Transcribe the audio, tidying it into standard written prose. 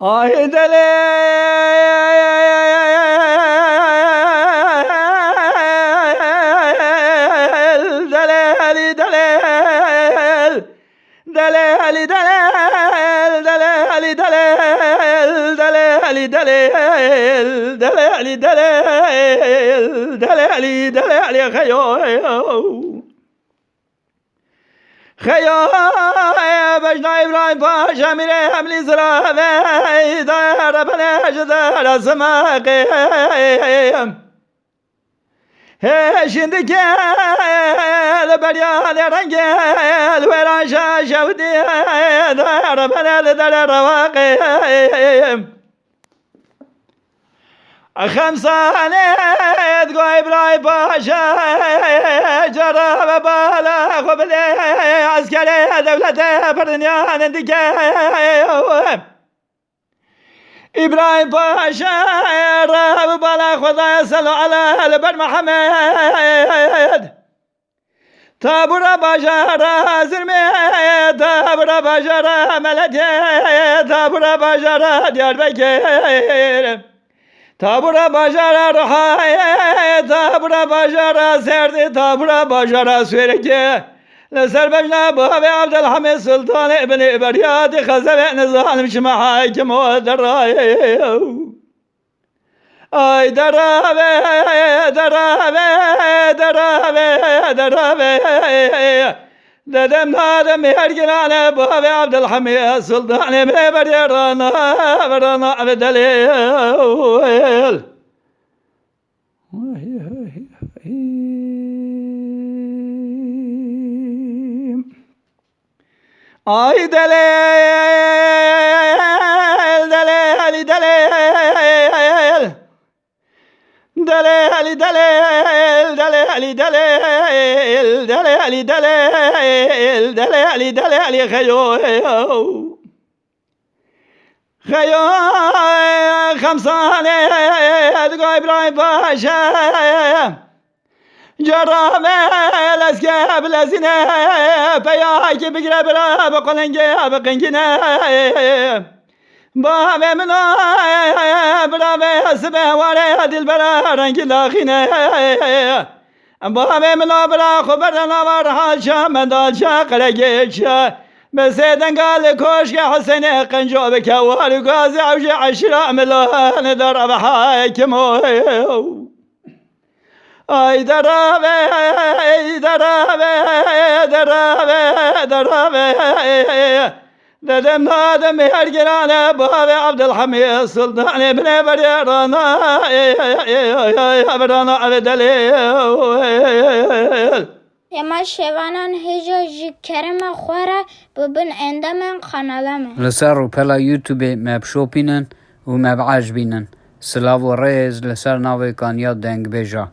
آی دل دل دل دل دل دل خيو بجنا إبراهيم باشا من أملي زرافي دار بلاش دار سماقيم شندك البريان رنجل وراشا شودي دار بلال دار رواقيم خمسانة تقول إبراهيم باشا جرب بالا قبل عسكري دولة بردنيان دقيم إبراهيم باشا رب بالا خدا صلى على البر محمد تابر باشا زرمي تابر باشا ملدي تابر باشا ديار بكير تابورا بajara رحای تابورا بajara سرد تابورا بajara سویرکه لسر بجنا باب عبدالحمید سلطان ابن ابریاد خزب نظام شما حاکم و درای ای درابه درابه درابه درابه ددم نادم هرجلانه باب عبدالحمید سلطان ابن ابریاد رانا بدلیل آی دلیل دلیل دلیل دلیل دلیل دلیل دلیل دلیل دلیل دلیل دلیل خيو خمسانة تقول إبراهيم باشا جرام الأسكاب لزنا بياك بقرب راب قلنجا بقنجنا باب منا براب سبه واري دل برا رنج لاخنا باب منا برا خبرنا ورها شام دالشا قلقيشا بسيدن قال كوشك حسن قنجو بكوار قازي عوجي عشرة ملان درب حاكم اي درب اي درب درب درب ددم نادم هرجلانه باب عبدالحمید سلطان ابن بريرانا برانا عبدالي اما شوانان هجا جی کرم خوره ببن عندما قنالمه لسر و پلا یوتیوب مب شوپینن و مب عجبینن سلاو و ریز لسر ناوی کانیات دنگ بیجا